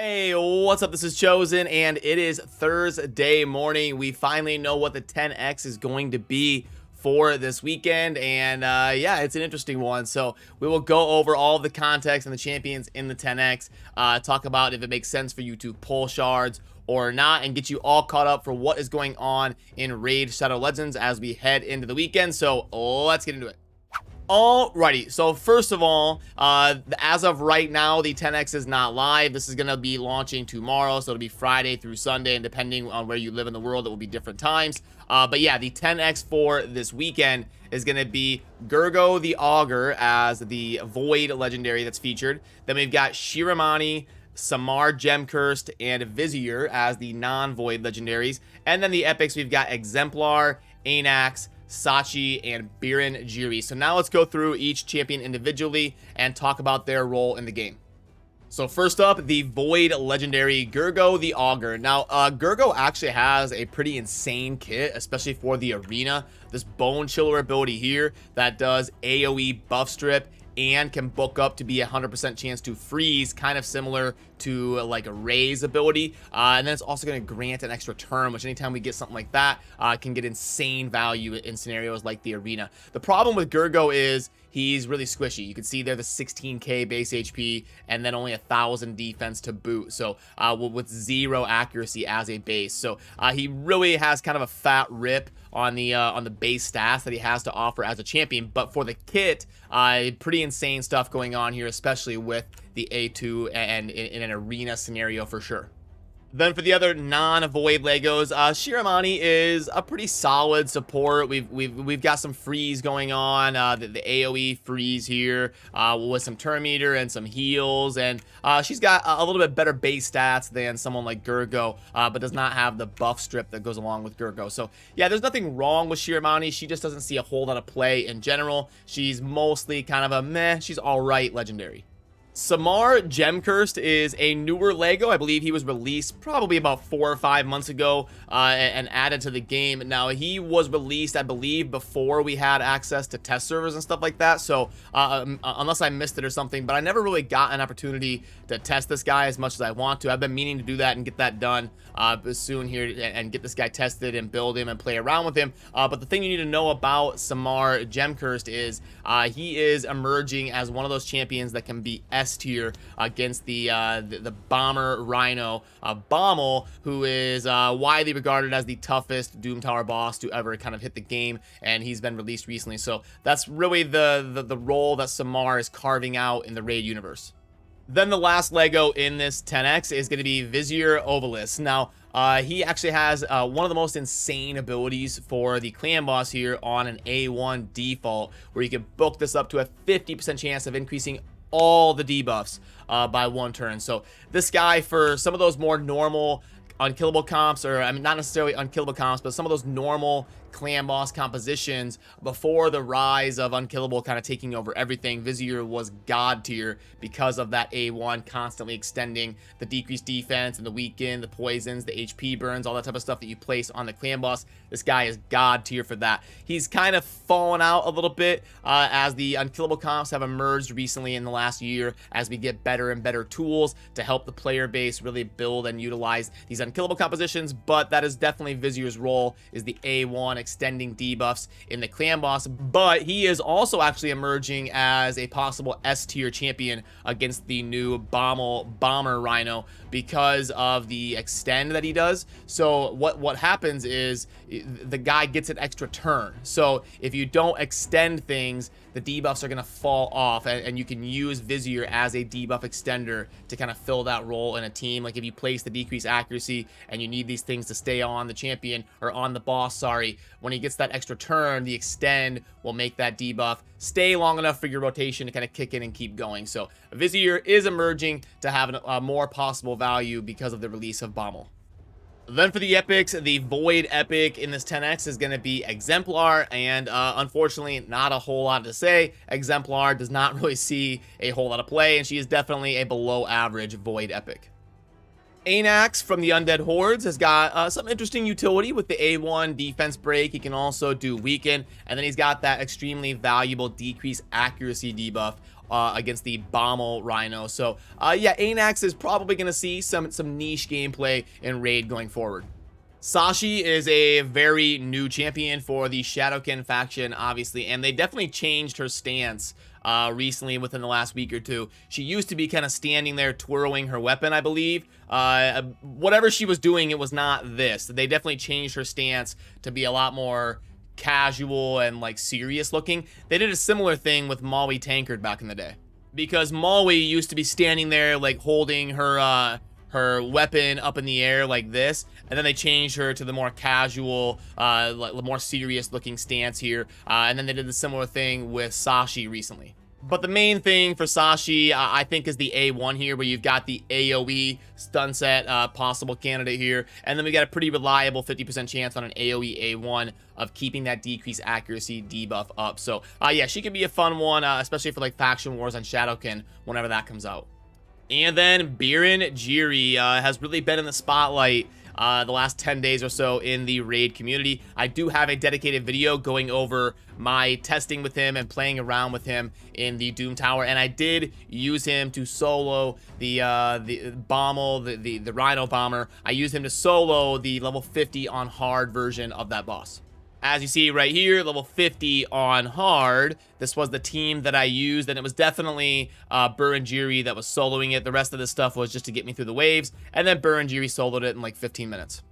Hey, what's up? This is Chosen, and it is Thursday morning. We finally know what the 10X is going to be for this weekend, and yeah, it's an interesting one. So we will go over all of the context and the champions in the 10X, talk about if it makes sense for you to pull shards or not, and get you all caught up for what is going on in Raid Shadow Legends as we head into the weekend. So let's get into it. Alrighty, so first of all, as of right now, the 10X is not live. This is going to be launching tomorrow, so it'll be Friday through Sunday, and depending on where you live in the world, it will be different times. But yeah, the 10X for this weekend is going to be Gergo the Augur as the Void Legendary that's featured. Then we've got Shiramani, Samar Gemcursed, and Vizier as the non-Void Legendaries. And then the Epics, we've got Exemplar, Anax, Sachi, and Biren Jiri. So now let's go through each champion individually and talk about their role in the game. So first up, the Void Legendary Gergo the Augur. Now, Gergo actually has a pretty insane kit, especially for the arena. This Bone Chiller ability here that does AoE buff strip and can book up to be 100% chance to freeze, kind of similar to like a Raze ability. And then it's also going to grant an extra turn, which anytime we get something like that, can get insane value in scenarios like the arena. The problem with Gergo is he's really squishy. You can see there the 16k base HP and then only 1,000 defense to boot. So with 0 accuracy as a base. So he really has kind of a fat rip on the base stats that he has to offer as a champion. But for the kit, pretty insane stuff going on here, especially with the A2 and in an arena scenario for sure. Then for the other non-Void Legos, Shiramani is a pretty solid support. We've got some freeze going on, the AoE freeze here with some turn meter and some heals, and she's got a little bit better base stats than someone like Gergo, but does not have the buff strip that goes along with Gergo. So yeah, there's nothing wrong with Shiramani. She just doesn't see a whole lot of play in general. She's mostly kind of a meh, she's alright legendary. Samar Gemcursed is a newer Lego. I believe he was released probably about 4 or 5 months ago and added to the game. Now, he was released, I believe, before we had access to test servers and stuff like that. So, unless I missed it or something, but I never really got an opportunity to test this guy as much as I want to. I've been meaning to do that and get that done soon here and get this guy tested and build him and play around with him. But the thing you need to know about Samar Gemcursed is he is emerging as one of those champions that can be S tier against the bomber Rhino Bommel, who is widely regarded as the toughest Doom Tower boss to ever kind of hit the game, and he's been released recently. So that's really the role that Samar is carving out in the Raid universe. Then the last Lego in this 10X is going to be Vizier Ovalis. Now, he actually has one of the most insane abilities for the clan boss here on an A1 default, where you can book this up to a 50% chance of increasing all the debuffs by 1 turn. So this guy, for some of those more normal unkillable comps, or I mean not necessarily unkillable comps, but some of those normal clan boss compositions before the rise of unkillable kind of taking over everything, Vizier was god tier because of that A1 constantly extending the decreased defense and the weaken, the poisons, the HP burns, all that type of stuff that you place on the clan boss. This guy is god tier for that. He's kind of fallen out a little bit as the unkillable comps have emerged recently in the last year, as we get better and better tools to help the player base really build and utilize these unkillable compositions. But that is definitely Vizier's role, is the A1 extending debuffs in the clan boss. But he is also actually emerging as a possible S tier champion against the new bomber Rhino because of the extend that he does. So what happens is the guy gets an extra turn. So if you don't extend things, the debuffs are going to fall off, and you can use Vizier as a debuff extender to kind of fill that role in a team. Like if you place the decreased accuracy and you need these things to stay on the champion, or on the boss, sorry, when he gets that extra turn, the extend will make that debuff stay long enough for your rotation to kind of kick in and keep going. So Vizier is emerging to have a more possible value because of the release of Bommel. Then for the epics, the Void epic in this 10X is going to be Exemplar, and unfortunately not a whole lot to say. Exemplar does not really see a whole lot of play, and she is definitely a below average Void epic. Anax from the Undead Hordes has got some interesting utility with the A1 defense break. He can also do weaken, and then he's got that extremely valuable decrease accuracy debuff against the Bommel Rhino. So yeah, Anax is probably going to see some niche gameplay in Raid going forward. Sashi is a very new champion for the Shadowkin faction, obviously, and they definitely changed her stance recently within the last week or two. She used to be kind of standing there twirling her weapon, I believe. Whatever she was doing, it was not this. They definitely changed her stance to be a lot more casual and like serious looking. They did a similar thing with Maui Tankard back in the day, because Maui used to be standing there like holding her weapon up in the air like this, and then they changed her to the more casual, more serious looking stance here, and then they did the similar thing with Sashi recently. But the main thing for Sashi, I think, is the A1 here, where you've got the AoE stun set possible candidate here, and then we got a pretty reliable 50% chance on an AoE A1 of keeping that decrease accuracy debuff up. So yeah, she could be a fun one, especially for like faction wars on Shadowkin whenever that comes out. And then Biren Jiri has really been in the spotlight the last 10 days or so in the Raid community. I do have a dedicated video going over my testing with him and playing around with him in the Doom Tower, and I did use him to solo the Bommel, the Rhino Bomber. I used him to solo the level 50 on hard version of that boss. As you see right here, level 50 on hard. This was the team that I used, and it was definitely Biren that was soloing it. The rest of this stuff was just to get me through the waves, and then Biren soloed it in like 15 minutes.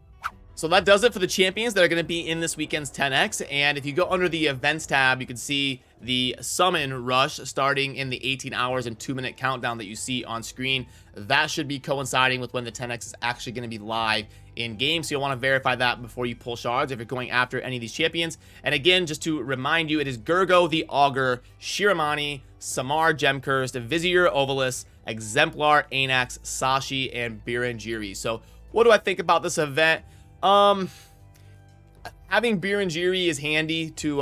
So that does it for the champions that are going to be in this weekend's 10X. And if you go under the events tab, you can see the summon rush starting in the 18 hours and 2-minute countdown that you see on screen. That should be coinciding with when the 10X is actually going to be live in game, so you'll want to verify that before you pull shards if you're going after any of these champions. And again, just to remind you, it is Gergo the Augur, Shiramani, Samar Gemcursed, Vizier Ovalus, Exemplar, Anax, Sashi, and Biren. So what do I think about this event? Having Biren is handy to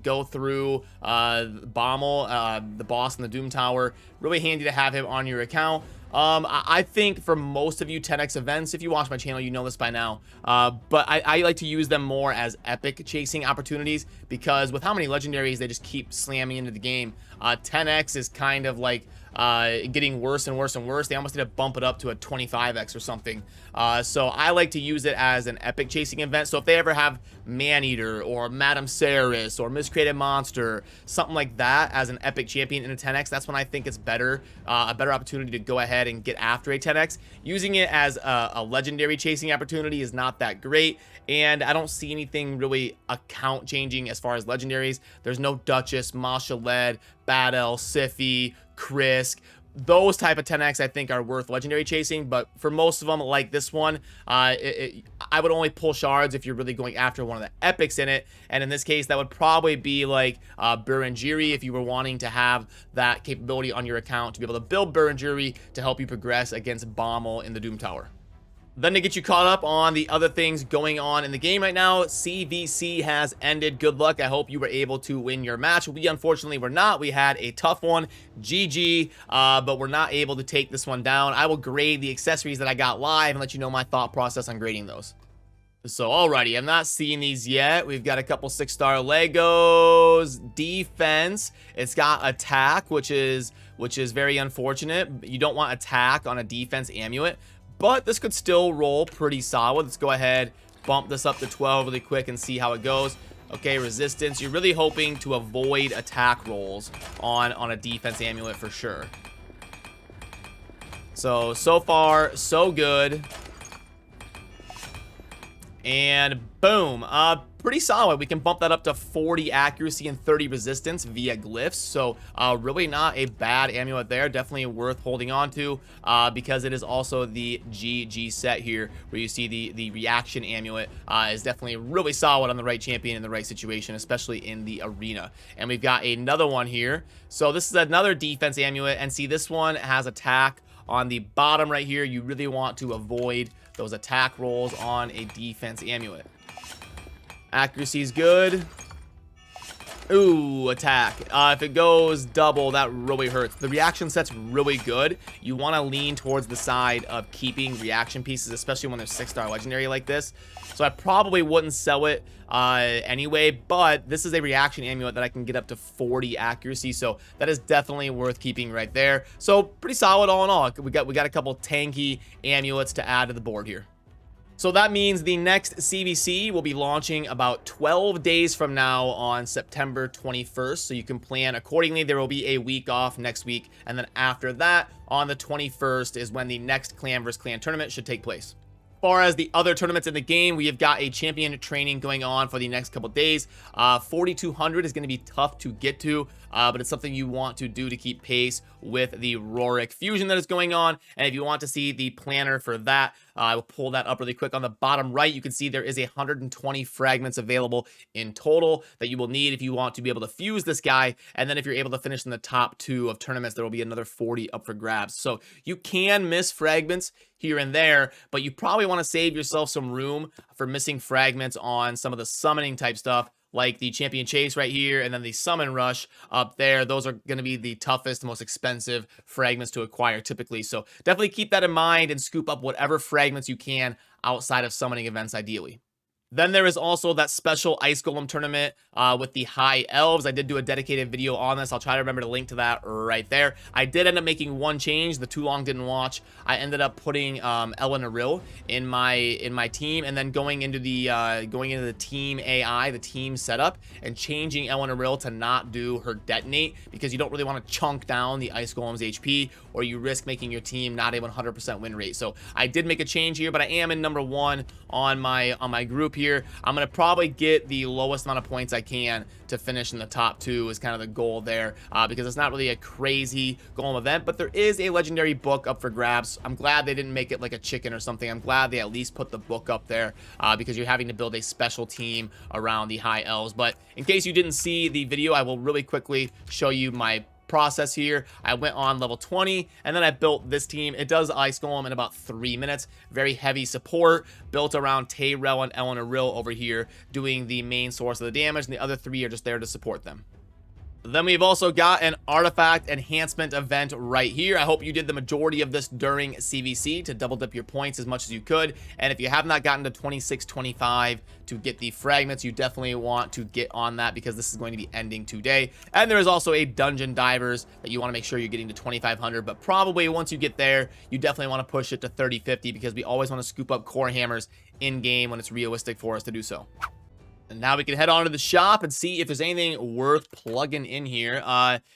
go through Bommel, the boss in the Doom Tower. Really handy to have him on your account. I think for most of you 10X events, if you watch my channel, you know this by now, but I like to use them more as epic chasing opportunities, because with how many legendaries they just keep slamming into the game, 10X is kind of like getting worse and worse and worse. They almost need to bump it up to a 25X or something. So I like to use it as an epic chasing event. So if they ever have Maneater or Madame Ceres or Miscreated Monster, something like that as an epic champion in a 10X, that's when I think it's better, a better opportunity to go ahead and get after a 10X. Using it as a legendary chasing opportunity is not that great, and I don't see anything really account changing as far as legendaries. There's no Duchess, Masha Led, Battle, Sify, Krisk. Those type of 10X I think are worth legendary chasing, but for most of them, like this one, I would only pull shards if you're really going after one of the epics in it, and in this case, that would probably be like Biren if you were wanting to have that capability on your account to be able to build Biren to help you progress against Bommel in the Doom Tower. Then to get you caught up on the other things going on in the game right now, CVC has ended. Good luck. I hope you were able to win your match. We unfortunately were not. We had a tough one. GG, but we're not able to take this one down. I will grade the accessories that I got live and let you know my thought process on grading those. So alrighty, I'm not seeing these yet. We've got a couple 6-star Legos. Defense. It's got attack, which is very unfortunate. You don't want attack on a defense amulet, but this could still roll pretty solid. Let's go ahead, bump this up to 12 really quick and see how it goes. Okay, resistance. You're really hoping to avoid attack rolls on a defense amulet for sure. So far, so good. And boom, pretty solid. We can bump that up to 40 accuracy and 30 resistance via glyphs. So really not a bad amulet there. Definitely worth holding on to because it is also the GG set here, where you see the reaction amulet is definitely really solid on the right champion in the right situation, especially in the arena. And we've got another one here. So this is another defense amulet, and see, this one has attack on the bottom right here. You really want to avoid those attack rolls on a defense amulet. Accuracy is good. Ooh, attack. If it goes double, that really hurts. The reaction set's really good. You want to lean towards the side of keeping reaction pieces, especially when they're 6-star legendary like this. So I probably wouldn't sell it anyway, but this is a reaction amulet that I can get up to 40 accuracy, so that is definitely worth keeping right there. So pretty solid all in all. We got a couple tanky amulets to add to the board here. So that means the next CVC will be launching about 12 days from now on September 21st. So you can plan accordingly. There will be a week off next week. And then after that, on the 21st is when the next clan vs. clan tournament should take place. As far as the other tournaments in the game, we have got a champion training going on for the next couple days. 4,200 is going to be tough to get to, but it's something you want to do to keep pace with the Rorik fusion that is going on. And if you want to see the planner for that, I will pull that up really quick. On the bottom right, you can see there is 120 fragments available in total that you will need if you want to be able to fuse this guy. And then if you're able to finish in the top 2 of tournaments, there will be another 40 up for grabs. So you can miss fragments here and there, but you probably want to save yourself some room for missing fragments on some of the summoning type stuff, like the champion chase right here, and then the summon rush up there. Those are going to be the toughest, most expensive fragments to acquire typically. So definitely keep that in mind and scoop up whatever fragments you can outside of summoning events ideally. Then there is also that special Ice Golem tournament with the High Elves. I did do a dedicated video on this. I'll try to remember to link to that right there. I did end up making one change. The too long didn't watch. I ended up putting Ellen Aril in my team, and then going into the team AI, the team setup, and changing Ellen Aril to not do her detonate, because you don't really want to chunk down the Ice Golem's HP, or you risk making your team not a 100% win rate. So I did make a change here, but I am in number 1 on my group here. I'm gonna probably get the lowest amount of points I can to finish in the top 2 is kind of the goal there, because it's not really a crazy golem event, but there is a legendary book up for grabs. I'm glad they didn't make it like a chicken or something. I'm glad they at least put the book up there, because you're having to build a special team around the High Elves. But in case you didn't see the video, I will really quickly show you my process here. I went on level 20, and then I built this team. It does Ice Golem in about 3 minutes. Very heavy support, built around Tayrel and Ellen Aril over here, doing the main source of the damage, and the other 3 are just there to support them. Then we've also got an artifact enhancement event right here. I hope you did the majority of this during CVC to double dip your points as much as you could. And if you have not gotten to 26-25 to get the fragments, you definitely want to get on that, because this is going to be ending today. And there is also a dungeon divers that you want to make sure you're getting to 2,500, but probably once you get there, you definitely want to push it to 30-50, because we always want to scoop up core hammers in game when it's realistic for us to do so. And now we can head on to the shop and see if there's anything worth plugging in here.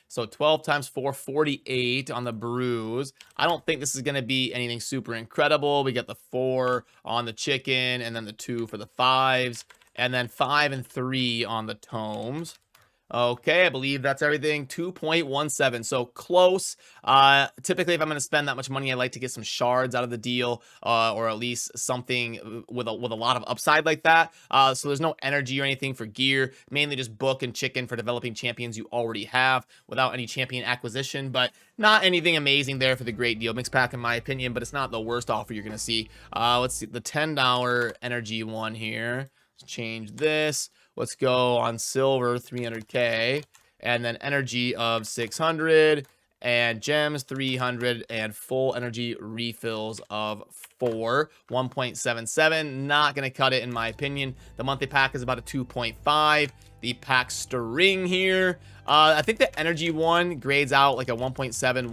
So 12 times 4, 48 on the brews. I don't think this is going to be anything super incredible. We got the 4 on the chicken, and then the 2 for the 5s, and then 5 and 3 on the tomes. Okay, I believe that's everything. 2.17, so close. Typically, if I'm going to spend that much money, I like to get some shards out of the deal, or at least something with a lot of upside like that. So there's no energy or anything for gear, mainly just book and chicken for developing champions you already have without any champion acquisition, but not anything amazing there for the great deal. Mixed pack in my opinion, but it's not the worst offer you're going to see. Let's see, the $10 energy one here. Let's change this. Let's go on silver, 300k, and then energy of 600, and gems 300, and full energy refills of 4, 1.77. Not gonna cut it in my opinion. The monthly pack is about a 2.5. The pack string here, I think the energy one grades out like a 1.7,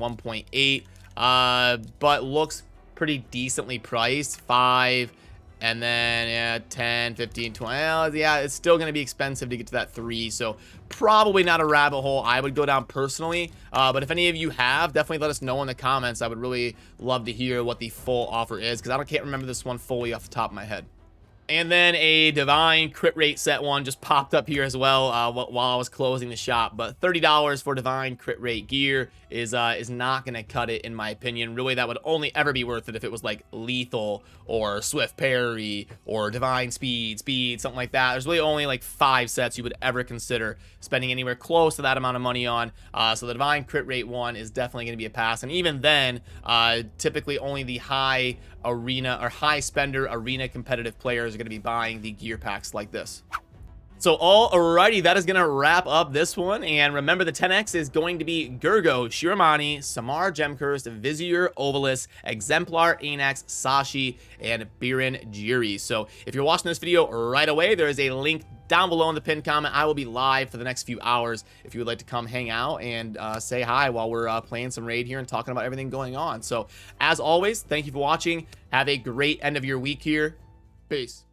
1.8, but looks pretty decently priced. 5. And then, yeah, 10, 15, 20. Well, yeah, it's still going to be expensive to get to that 3. So probably not a rabbit hole I would go down personally. But if any of you have, definitely let us know in the comments. I would really love to hear what the full offer is, because I can't remember this one fully off the top of my head. And then a divine crit rate set one just popped up here as well while I was closing the shop. But $30 for divine crit rate gear is not going to cut it in my opinion. Really, that would only ever be worth it if it was like lethal or swift parry or divine speed, something like that. There's really only like 5 sets you would ever consider spending anywhere close to that amount of money on. So the divine crit rate one is definitely going to be a pass. And even then, typically only the high arena or high spender arena competitive players are going to be buying the gear packs like this. So alrighty, that is going to wrap up this one. And remember, the 10X is going to be Gergo, Shiramani, Samar Gemcurst, Vizier, Ovalus, Exemplar, Anax, Sashi, and Biren Jiri. So if you're watching this video right away, there is a link down below in the pinned comment. I will be live for the next few hours if you would like to come hang out and say hi while we're playing some Raid here and talking about everything going on. So as always, thank you for watching. Have a great end of your week here. Peace.